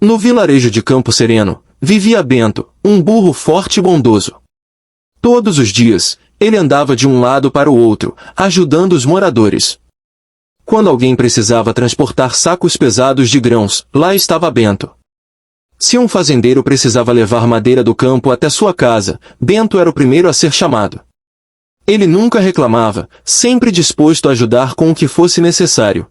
No vilarejo de Campo Sereno, vivia Bento, um burro forte e bondoso. Todos os dias, ele andava de um lado para o outro, ajudando os moradores. Quando alguém precisava transportar sacos pesados de grãos, lá estava Bento. Se um fazendeiro precisava levar madeira do campo até sua casa, Bento era o primeiro a ser chamado. Ele nunca reclamava, sempre disposto a ajudar com o que fosse necessário.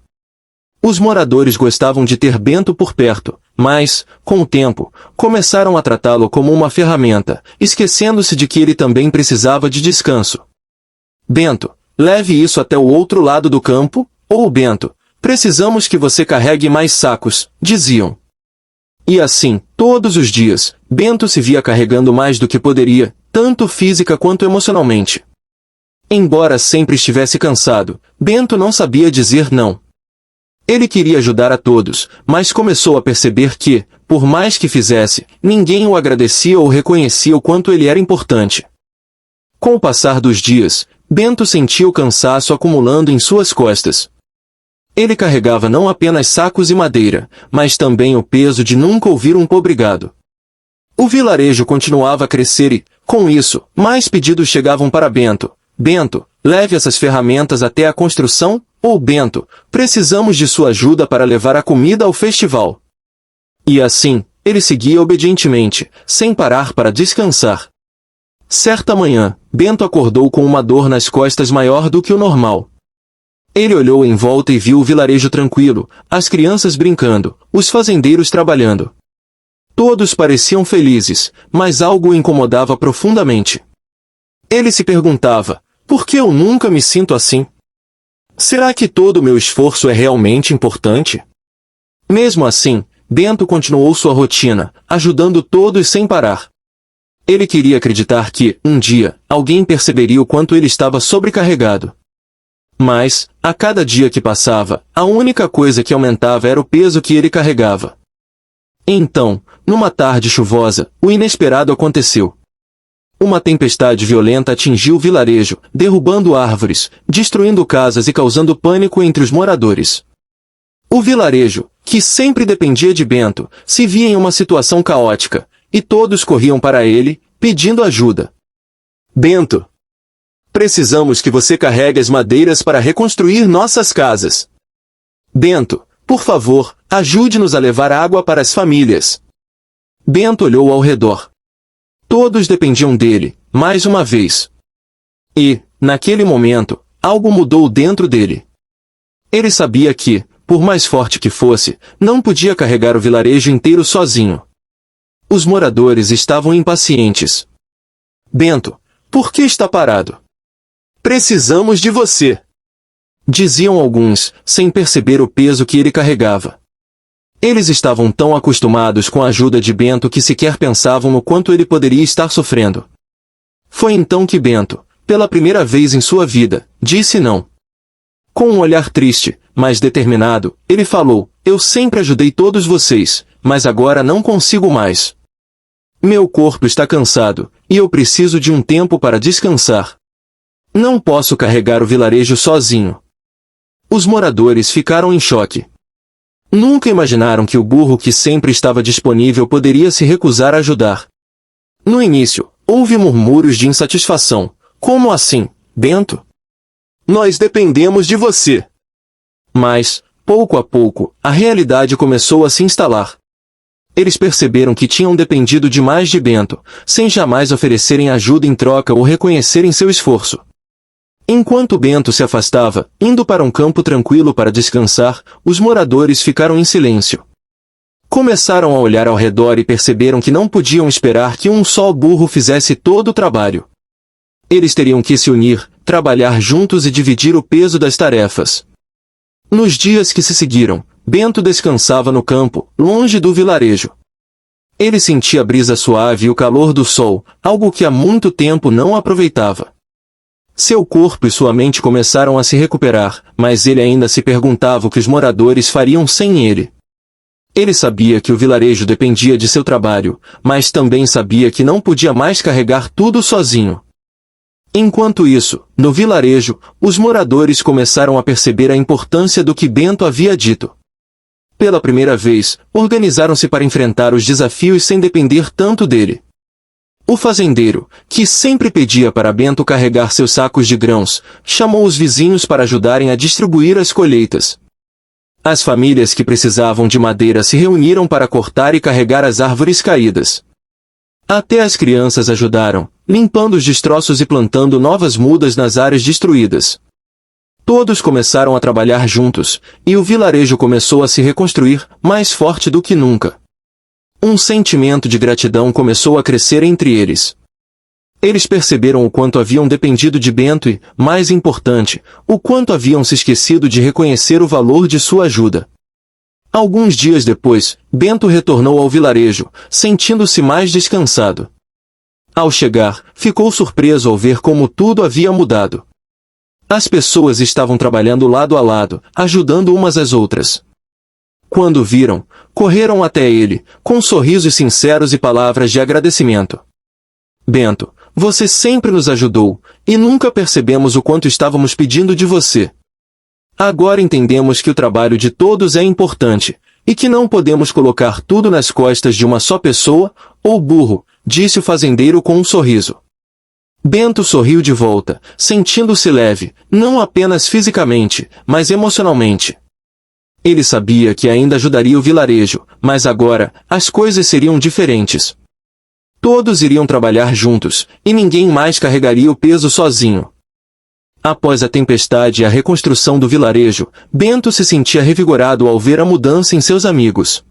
Os moradores gostavam de ter Bento por perto, mas, com o tempo, começaram a tratá-lo como uma ferramenta, esquecendo-se de que ele também precisava de descanso. Bento, leve isso até o outro lado do campo, ou Bento, precisamos que você carregue mais sacos, diziam. E assim, todos os dias, Bento se via carregando mais do que poderia, tanto física quanto emocionalmente. Embora sempre estivesse cansado, Bento não sabia dizer não. Ele queria ajudar a todos, mas começou a perceber que, por mais que fizesse, ninguém o agradecia ou reconhecia o quanto ele era importante. Com o passar dos dias, Bento sentia o cansaço acumulando em suas costas. Ele carregava não apenas sacos e madeira, mas também o peso de nunca ouvir um obrigado. O vilarejo continuava a crescer e, com isso, mais pedidos chegavam para Bento. Bento, leve essas ferramentas até a construção, ou Bento, precisamos de sua ajuda para levar a comida ao festival. E assim, ele seguia obedientemente, sem parar para descansar. Certa manhã, Bento acordou com uma dor nas costas maior do que o normal. Ele olhou em volta e viu o vilarejo tranquilo, as crianças brincando, os fazendeiros trabalhando. Todos pareciam felizes, mas algo o incomodava profundamente. Ele se perguntava, por que eu nunca me sinto assim? Será que todo o meu esforço é realmente importante? Mesmo assim, Bento continuou sua rotina, ajudando todos sem parar. Ele queria acreditar que, um dia, alguém perceberia o quanto ele estava sobrecarregado. Mas, a cada dia que passava, a única coisa que aumentava era o peso que ele carregava. Então, numa tarde chuvosa, o inesperado aconteceu. Uma tempestade violenta atingiu o vilarejo, derrubando árvores, destruindo casas e causando pânico entre os moradores. O vilarejo, que sempre dependia de Bento, se via em uma situação caótica, e todos corriam para ele, pedindo ajuda. Bento! Precisamos que você carregue as madeiras para reconstruir nossas casas. Bento, por favor, ajude-nos a levar água para as famílias. Bento olhou ao redor. Todos dependiam dele, mais uma vez. E, naquele momento, algo mudou dentro dele. Ele sabia que, por mais forte que fosse, não podia carregar o vilarejo inteiro sozinho. Os moradores estavam impacientes. Bento, por que está parado? Precisamos de você! Diziam alguns, sem perceber o peso que ele carregava. Eles estavam tão acostumados com a ajuda de Bento que sequer pensavam no quanto ele poderia estar sofrendo. Foi então que Bento, pela primeira vez em sua vida, disse não. Com um olhar triste, mas determinado, ele falou, eu sempre ajudei todos vocês, mas agora não consigo mais. Meu corpo está cansado, e eu preciso de um tempo para descansar. Não posso carregar o vilarejo sozinho. Os moradores ficaram em choque. Nunca imaginaram que o burro que sempre estava disponível poderia se recusar a ajudar. No início, houve murmúrios de insatisfação. Como assim, Bento? Nós dependemos de você. Mas, pouco a pouco, a realidade começou a se instalar. Eles perceberam que tinham dependido demais de Bento, sem jamais oferecerem ajuda em troca ou reconhecerem seu esforço. Enquanto Bento se afastava, indo para um campo tranquilo para descansar, os moradores ficaram em silêncio. Começaram a olhar ao redor e perceberam que não podiam esperar que um só burro fizesse todo o trabalho. Eles teriam que se unir, trabalhar juntos e dividir o peso das tarefas. Nos dias que se seguiram, Bento descansava no campo, longe do vilarejo. Ele sentia a brisa suave e o calor do sol, algo que há muito tempo não aproveitava. Seu corpo e sua mente começaram a se recuperar, mas ele ainda se perguntava o que os moradores fariam sem ele. Ele sabia que o vilarejo dependia de seu trabalho, mas também sabia que não podia mais carregar tudo sozinho. Enquanto isso, no vilarejo, os moradores começaram a perceber a importância do que Bento havia dito. pela primeira vez, organizaram-se para enfrentar os desafios sem depender tanto dele. O fazendeiro, que sempre pedia para Bento carregar seus sacos de grãos, chamou os vizinhos para ajudarem a distribuir as colheitas. As famílias que precisavam de madeira se reuniram para cortar e carregar as árvores caídas. Até as crianças ajudaram, limpando os destroços e plantando novas mudas nas áreas destruídas. Todos começaram a trabalhar juntos, e o vilarejo começou a se reconstruir, mais forte do que nunca. Um sentimento de gratidão começou a crescer entre eles. Eles perceberam o quanto haviam dependido de Bento e, mais importante, o quanto haviam se esquecido de reconhecer o valor de sua ajuda. Alguns dias depois, Bento retornou ao vilarejo, sentindo-se mais descansado. Ao chegar, ficou surpreso ao ver como tudo havia mudado. As pessoas estavam trabalhando lado a lado, ajudando umas às outras. Quando o viram, correram até ele, com sorrisos sinceros e palavras de agradecimento. Bento, você sempre nos ajudou, e nunca percebemos o quanto estávamos pedindo de você. Agora entendemos que o trabalho de todos é importante, e que não podemos colocar tudo nas costas de uma só pessoa, ou burro, disse o fazendeiro com um sorriso. Bento sorriu de volta, sentindo-se leve, não apenas fisicamente, mas emocionalmente. Ele sabia que ainda ajudaria o vilarejo, mas agora, as coisas seriam diferentes. Todos iriam trabalhar juntos, e ninguém mais carregaria o peso sozinho. Após a tempestade e a reconstrução do vilarejo, Bento se sentia revigorado ao ver a mudança em seus amigos.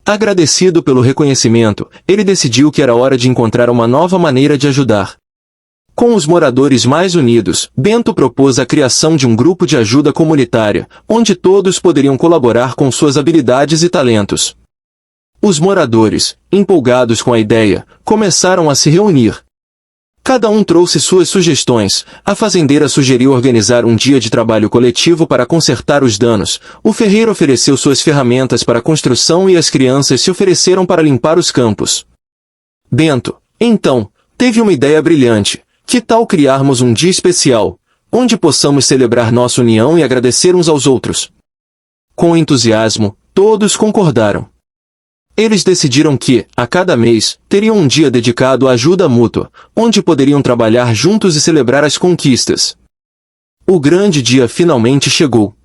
Agradecido pelo reconhecimento, ele decidiu que era hora de encontrar uma nova maneira de ajudar. Com os moradores mais unidos, Bento propôs a criação de um grupo de ajuda comunitária, onde todos poderiam colaborar com suas habilidades e talentos. Os moradores, empolgados com a ideia, começaram a se reunir. Cada um trouxe suas sugestões. A fazendeira sugeriu organizar um dia de trabalho coletivo para consertar os danos, o ferreiro ofereceu suas ferramentas para a construção e as crianças se ofereceram para limpar os campos. Bento, então, teve uma ideia brilhante. Que tal criarmos um dia especial, onde possamos celebrar nossa união e agradecer uns aos outros? Com entusiasmo, todos concordaram. Eles decidiram que, a cada mês, teriam um dia dedicado à ajuda mútua, onde poderiam trabalhar juntos e celebrar as conquistas. O grande dia finalmente chegou.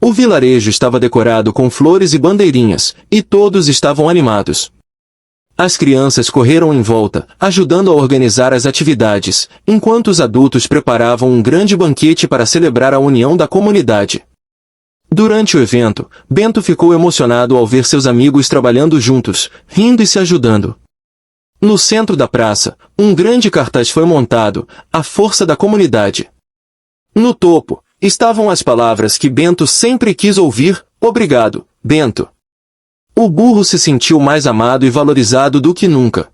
O vilarejo estava decorado com flores e bandeirinhas, e todos estavam animados. As crianças correram em volta, ajudando a organizar as atividades, enquanto os adultos preparavam um grande banquete para celebrar a união da comunidade. Durante o evento, Bento ficou emocionado ao ver seus amigos trabalhando juntos, rindo e se ajudando. No centro da praça, um grande cartaz foi montado, a força da comunidade. No topo, estavam as palavras que Bento sempre quis ouvir, obrigado, Bento. O burro se sentiu mais amado e valorizado do que nunca.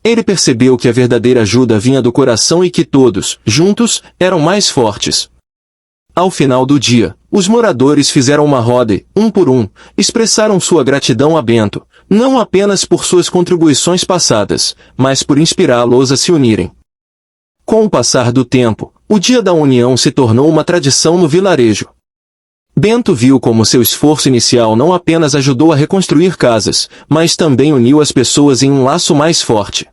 Ele percebeu que a verdadeira ajuda vinha do coração e que todos, juntos, eram mais fortes. Ao final do dia, os moradores fizeram uma roda e, um por um, expressaram sua gratidão a Bento, não apenas por suas contribuições passadas, mas por inspirá-los a se unirem. Com o passar do tempo, o Dia da União se tornou uma tradição no vilarejo. Bento viu como seu esforço inicial não apenas ajudou a reconstruir casas, mas também uniu as pessoas em um laço mais forte.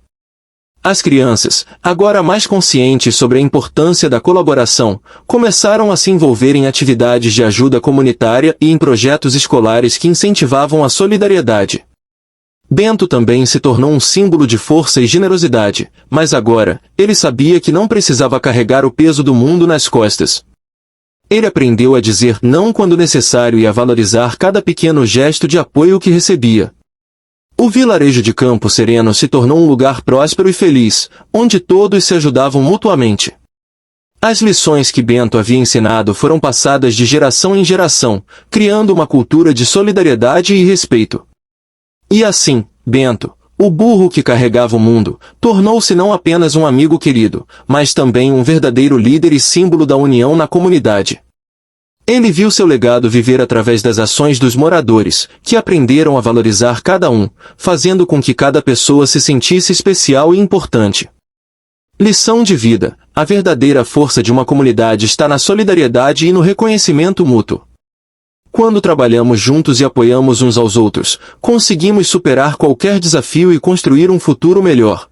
As crianças, agora mais conscientes sobre a importância da colaboração, começaram a se envolver em atividades de ajuda comunitária e em projetos escolares que incentivavam a solidariedade. Bento também se tornou um símbolo de força e generosidade, mas agora, ele sabia que não precisava carregar o peso do mundo nas costas. Ele aprendeu a dizer não quando necessário e a valorizar cada pequeno gesto de apoio que recebia. O vilarejo de Campo Sereno se tornou um lugar próspero e feliz, onde todos se ajudavam mutuamente. As lições que Bento havia ensinado foram passadas de geração em geração, criando uma cultura de solidariedade e respeito. E assim, Bento, o burro que carregava o mundo, tornou-se não apenas um amigo querido, mas também um verdadeiro líder e símbolo da união na comunidade. Ele viu seu legado viver através das ações dos moradores, que aprenderam a valorizar cada um, fazendo com que cada pessoa se sentisse especial e importante. Lição de vida: a verdadeira força de uma comunidade está na solidariedade e no reconhecimento mútuo. Quando trabalhamos juntos e apoiamos uns aos outros, conseguimos superar qualquer desafio e construir um futuro melhor.